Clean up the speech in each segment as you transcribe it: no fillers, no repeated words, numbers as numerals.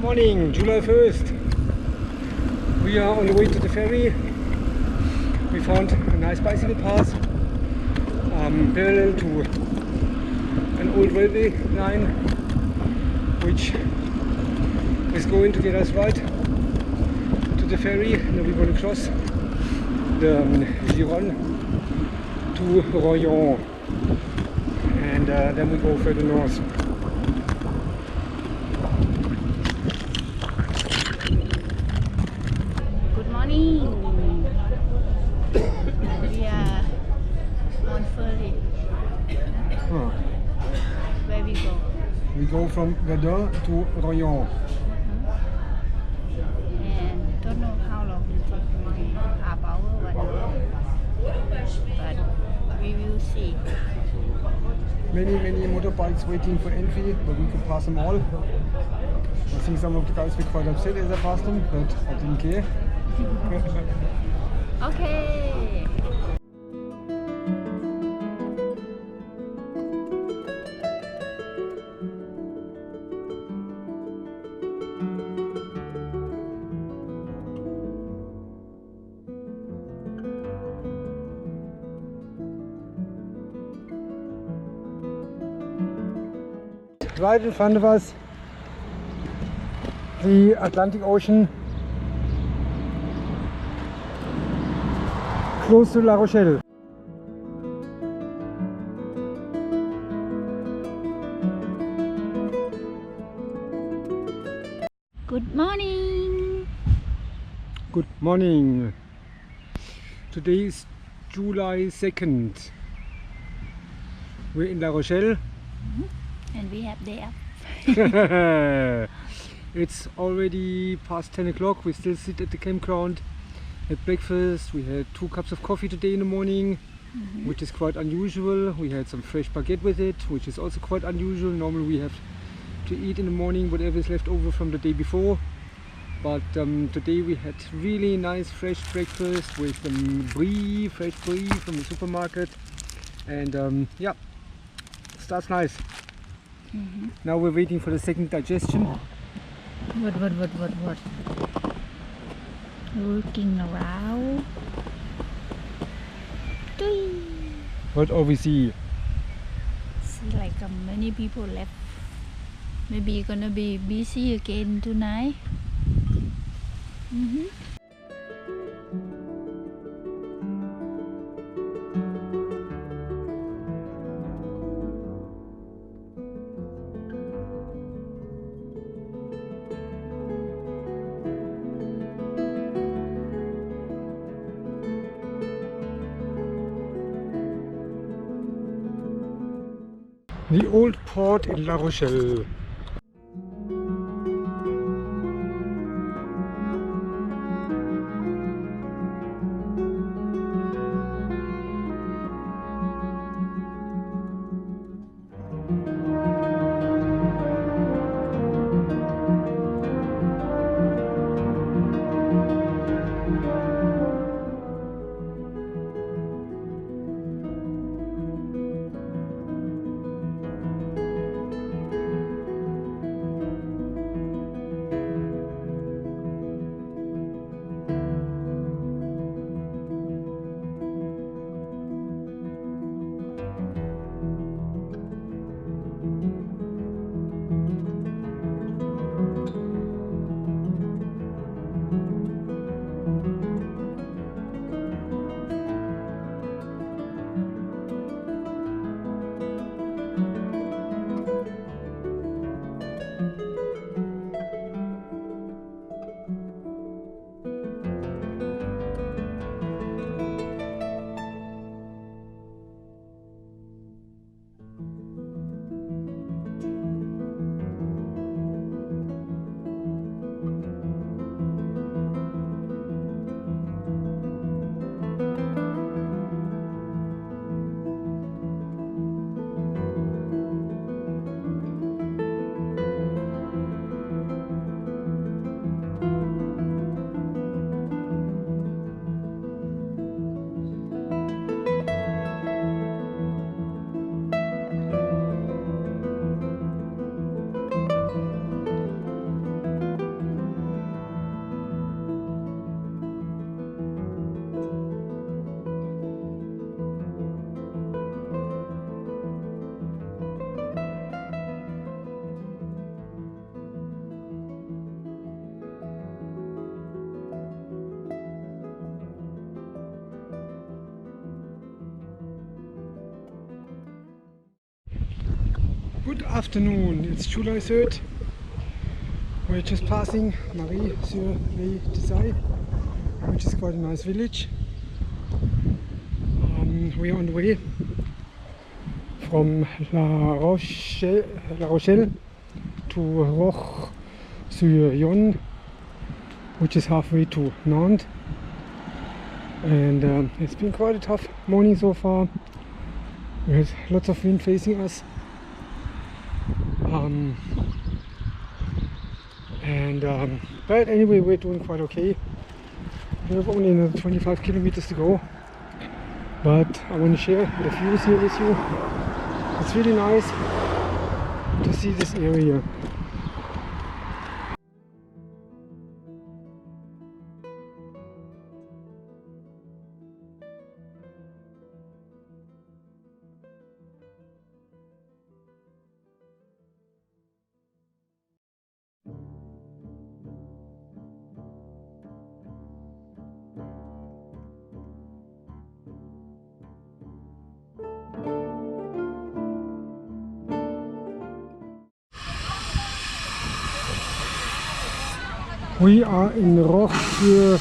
morning, July 1st. We are on the way to the ferry. We found a nice bicycle path parallel to an old railway line which is going to get us right to the ferry. Now we're going to cross the Gironde to Royan and then we go further north. Good morning. We are on ferry. Where we go? We go from Verdun to Royan. And don't know how long it take. Maybe half hour, 1 hour. But we will see. Many motorbikes waiting for entry, but we could pass them all. I think some of the guys were quite upset as I passed them, but I didn't care. Okay. Right in front of us, the Atlantic Ocean, close to La Rochelle. Good morning. Good morning. Today is July 2nd. We're in La Rochelle. And we have day up. It's already past 10 o'clock. We still sit at the campground at breakfast. We had 2 cups of coffee today in the morning, which is quite unusual. We had some fresh baguette with it, which is also quite unusual. Normally we have to eat in the morning whatever is left over from the day before. But today we had really nice fresh breakfast with some brie, fresh brie from the supermarket. And yeah, starts nice. Now we're waiting for the second digestion. What? Looking around. What do we see? See like many people left. Maybe gonna be busy again tonight. The old port in La Rochelle. Good afternoon, it's July 3rd. We're just passing Marie-sur-les-Tissailles, which is quite a nice village. We are on the way from La Rochelle to Roch-sur-Yon, which is halfway to Nantes. And it's been quite a tough morning so far. We had lots of wind facing us. But anyway, we're doing quite okay. We have only another 25 kilometers to go. But I want to share the views here with you. It's really nice to see this area. We are in Roch-sur-Yon.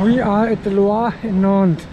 We are at the Loire in Nantes.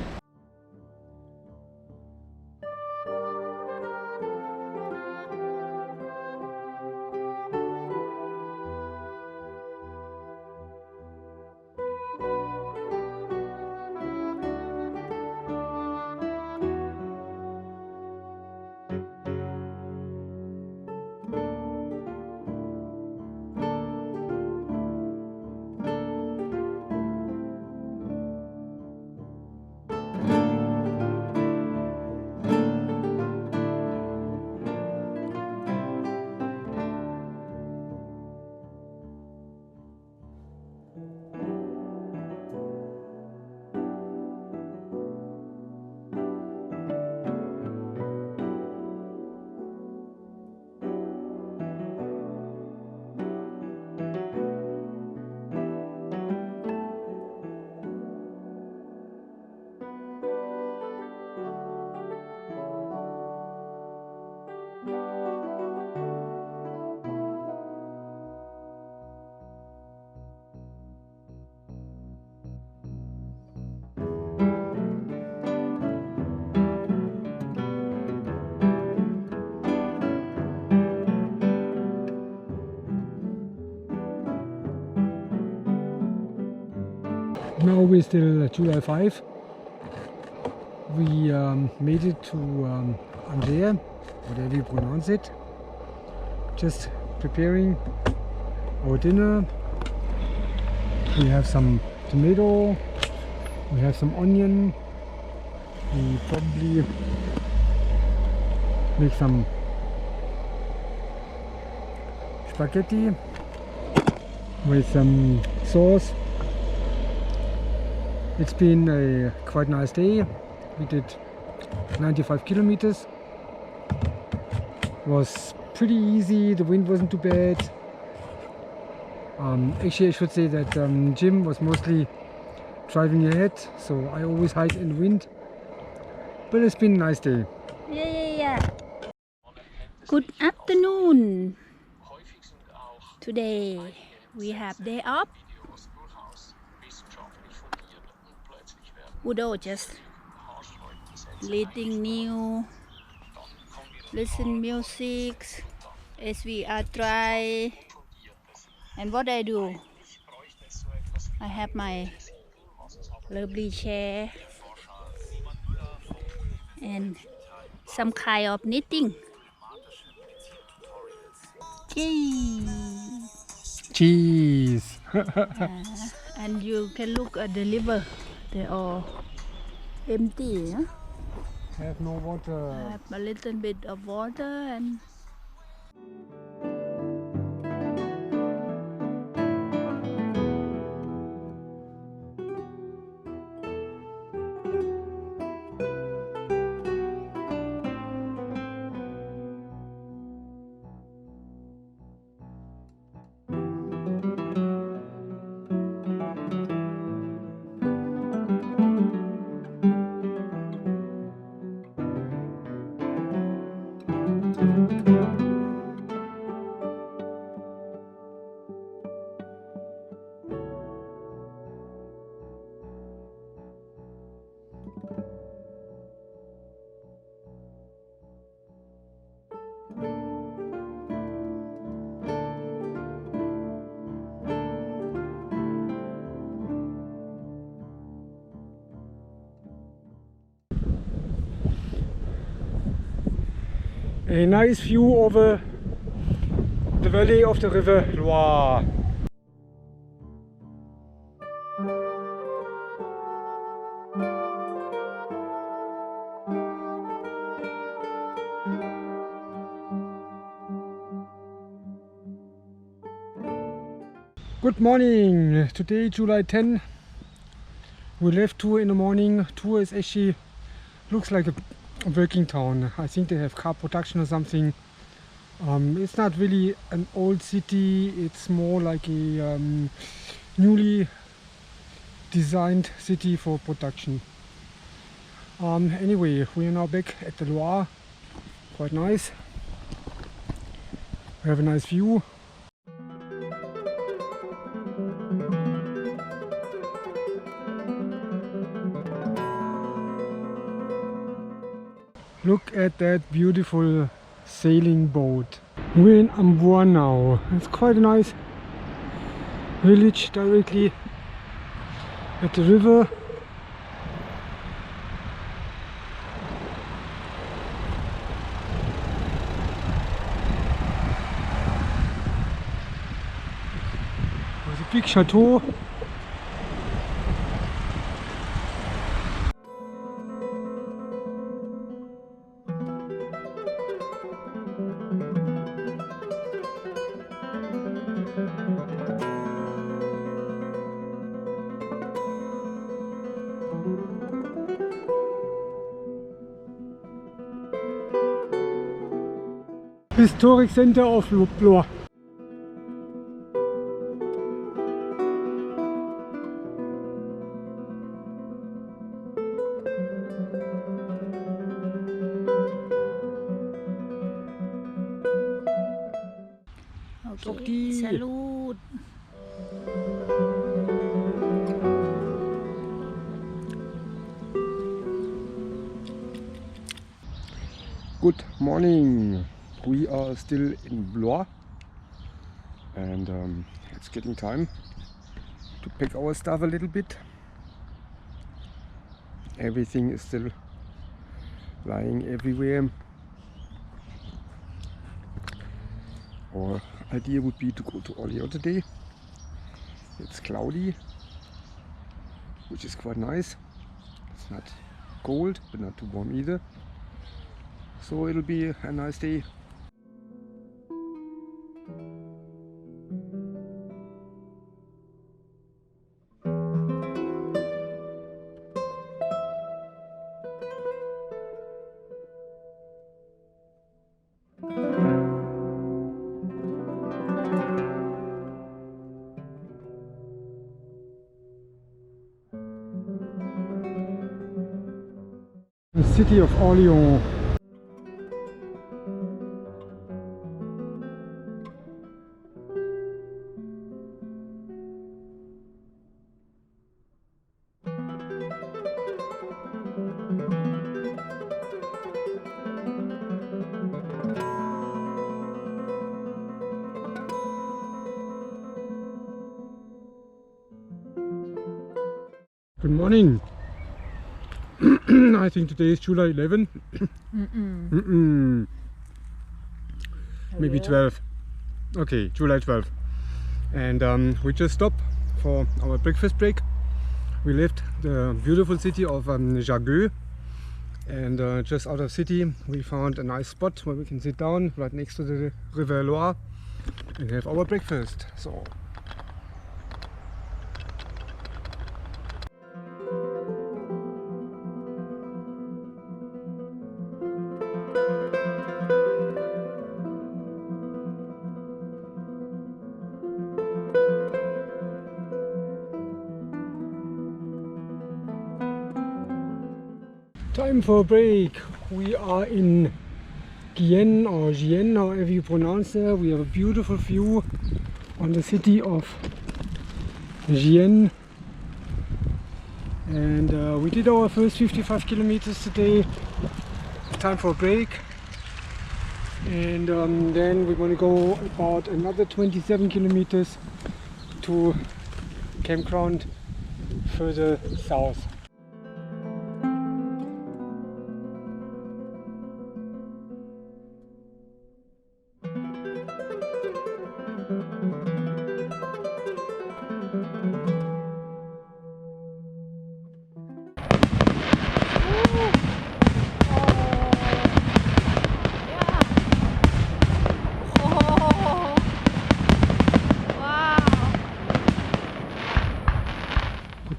Now we're still at July 5. We made it to Angers, whatever you pronounce it. Just preparing our dinner. We have some tomato, we have some onion. We probably make some spaghetti with some sauce. It's been a quite nice day. We did 95 kilometers. It was pretty easy, the wind wasn't too bad. Actually I should say that Jim was mostly driving ahead, so I always hide in the wind. But it's been a nice day. Yeah. Good afternoon. Today we have day off. Udo just reading new, listen music as we are try. And what I do, I have my lovely chair and some kind of knitting. Yay! cheese. And you can look at the river. They are empty. Huh? Have no water. Have a little bit of water and a nice view over the valley of the river Loire. Good morning, today July 10. We left Tours in the morning. Tours is actually looks like a working town. I think they have car production or something. It's not really an old city, it's more like a newly designed city for production. Anyway, we are now back at the Loire. Quite nice. We have a nice view. Look at that beautiful sailing boat. We're in Amboise now. It's quite a nice village directly at the river. There's a big chateau. Historic center of Blois. okay. Salute. Good morning. We are still in Blois and it's getting time to pack our stuff a little bit. Everything is still lying everywhere. Our idea would be to go to Orléans today. It's cloudy, which is quite nice. It's not cold but not too warm either, so it'll be a nice day. The city of Orléans. Good morning. I think today is July 11. Maybe 12. Okay, July 12. And we just stopped for our breakfast break. We left the beautiful city of Jagueux, and just out of city we found a nice spot where we can sit down right next to the River Loire and have our breakfast. So time for a break. We are in Gien, or Gien, however you pronounce it. We have a beautiful view on the city of Gien, and we did our first 55 kilometers today. Time for a break, and then we're going to go about another 27 kilometers to campground further south.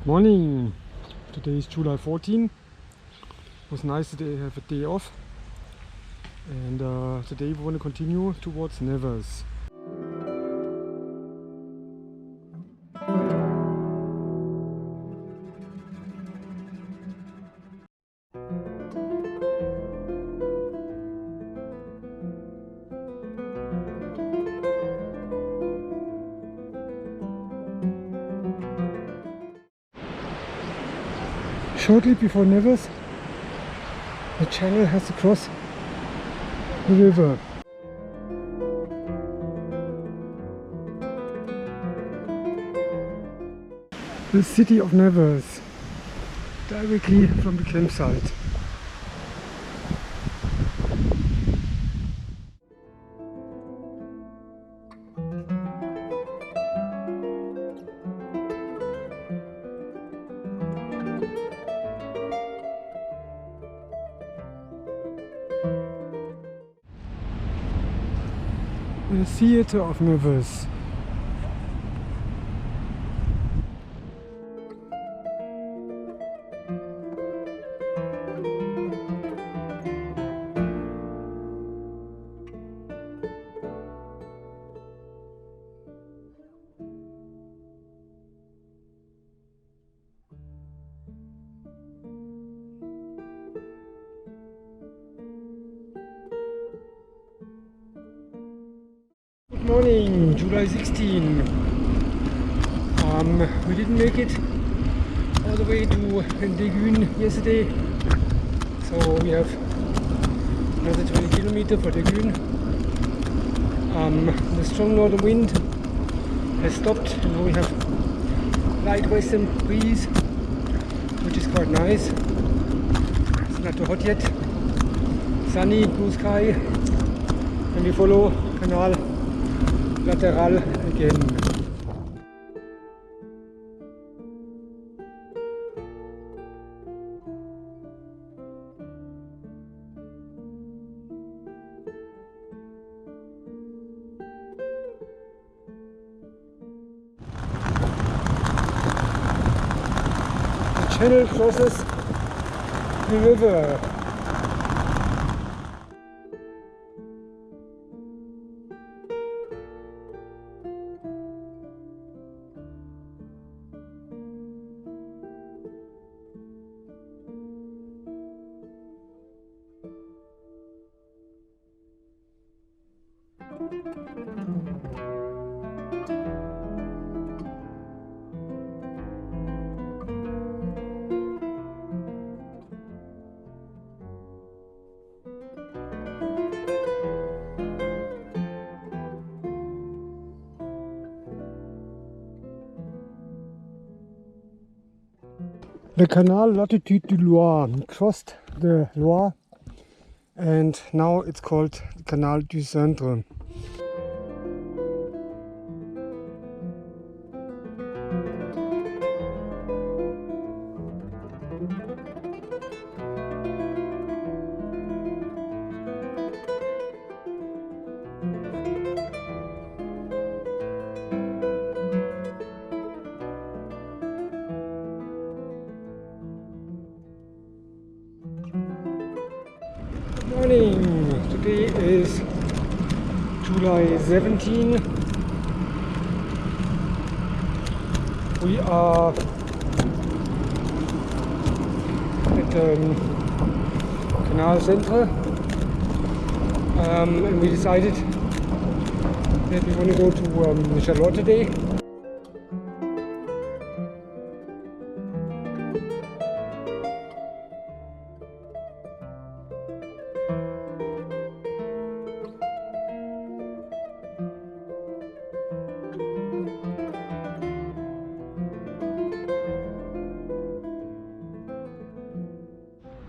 Morning. Today is July 14. It was nice today to have a day off, and today we want to continue towards Nevers. Shortly before Nevers, the channel has to cross the river. The city of Nevers, directly from the campsite. The theatre of Nevers. Good morning, July 16. We didn't make it all the way to Degun yesterday, so we have another 20 kilometers for Degun. The strong northern wind has stopped, and now we have light western breeze, which is quite nice. It's not too hot yet. Sunny, blue sky, and we follow Canal Lateral again. The channel crosses the river. The Canal Latitude du Loire crossed the Loire, and now it's called Canal du Centre. Good morning. Today is July 17. We are at Canal Center, and we decided that we want to go to Charlotte today.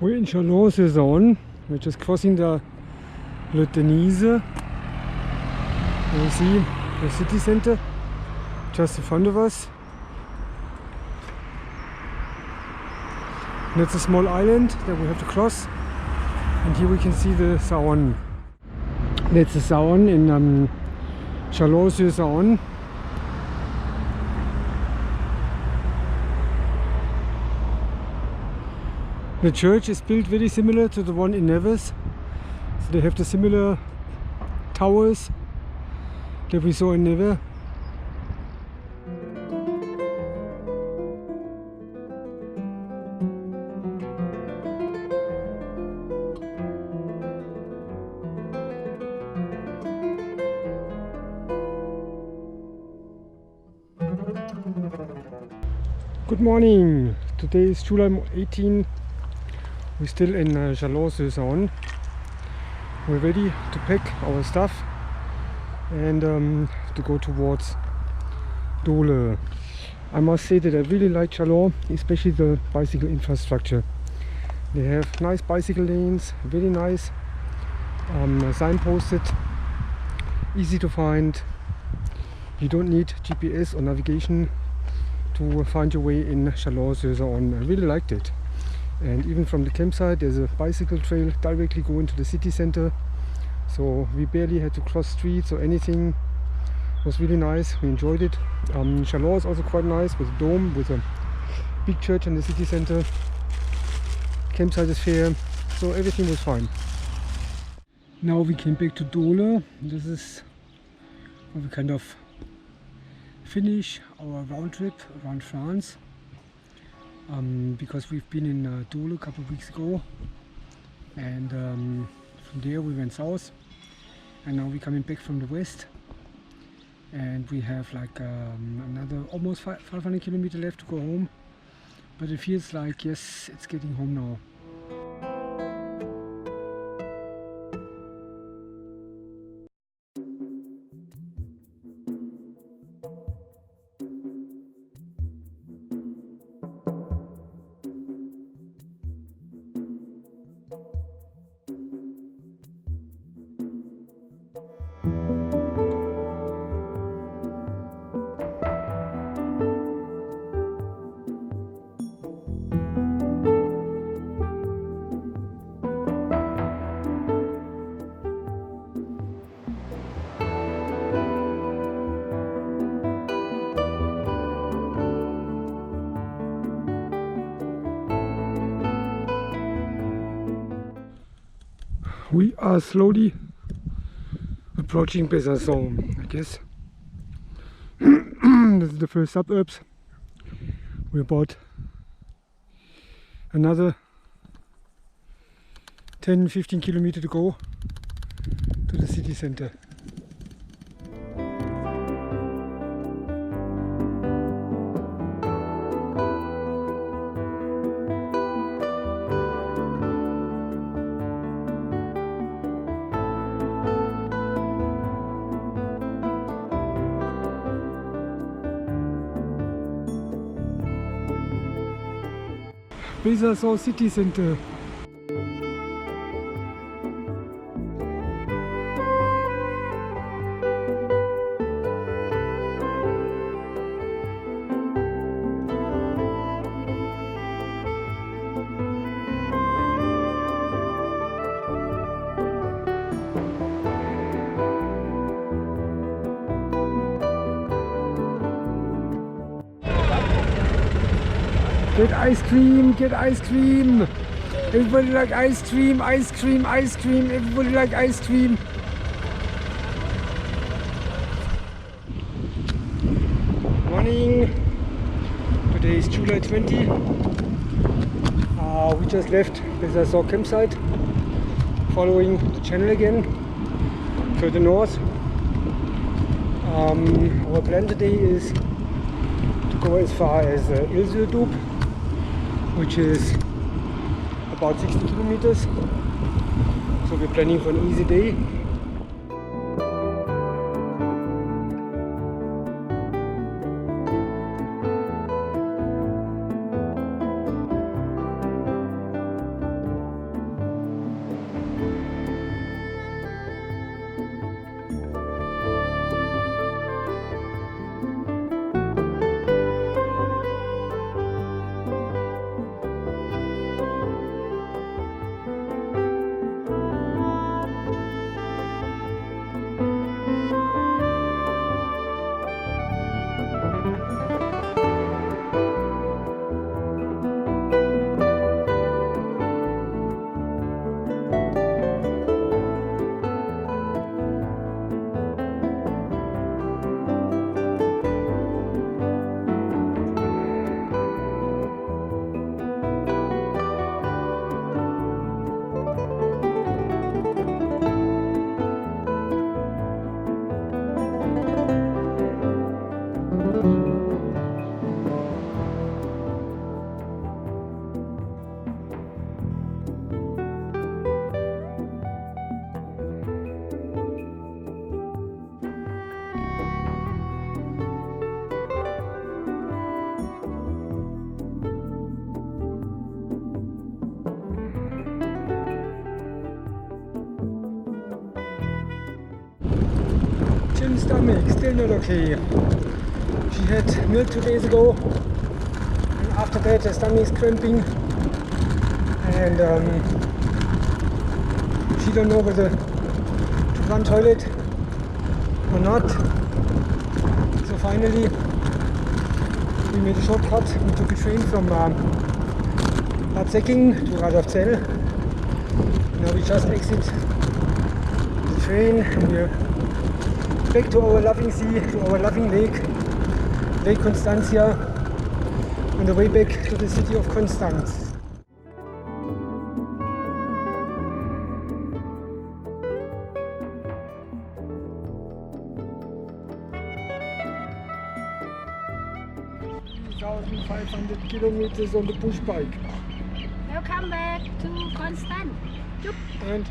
We're in Chalon-sur-Saône. We're just crossing the Le Denise. You see the city center just in front of us. And it's a small island that we have to cross. And here we can see the Saône. That's the Saône in Chalon-sur-Saône. The church is built very similar to the one in Nevers, so they have the similar towers that we saw in Nevers. Good morning, today is July 18. We're still in Chalon-sur-Saône. We're ready to pack our stuff and to go towards Dole. I must say that I really like Chalon, especially the bicycle infrastructure. They have nice bicycle lanes, very nice, signposted, easy to find. You don't need GPS or navigation to find your way in Chalon-sur-Saône. I really liked it. And even from the campsite there's a bicycle trail directly going to the city center, so we barely had to cross streets or anything. It was really nice, we enjoyed it. Chalon is also quite nice, with a dome, with a big church in the city center. Campsite is fair, so everything was fine. Now we came back to Dole. This is where we kind of finish our round trip around France. Because we've been in Dole a couple of weeks ago, and from there we went south, and now we're coming back from the west, and we have like another almost 500 kilometers left to go home, but it feels like, yes, it's getting home now. We are slowly approaching Besançon, I guess. This is the first suburbs. We're about another 10-15 kilometers to go to the city center. Besançon city center. Get ice cream, get ice cream! Everybody like ice cream, ice cream, ice cream. Everybody like ice cream. Morning. Today is July 20. We just left Besasor campsite, following the channel again further north. Our plan today is to go as far as Ilsødub, which is about 60 kilometers. So we're planning for an easy day. Jim's stomach still not okay. She had milk 2 days ago, and after that her stomach is cramping, and she don't know whether to run toilet or not. So finally we made a shortcut. We took a train from Bad Säckingen to Radolfzell. Now we just exit the train and we're back to our loving sea, to our loving lake, Lake Constantia, on the way back to the city of Konstanz. $3,500 kilometers on the push bike. Welcome back to Konstanz. And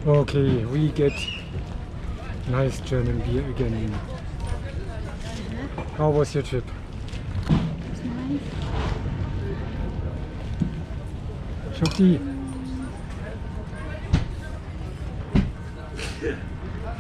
okay, we get nice German beer again. How was your trip? It's nice. Shokti.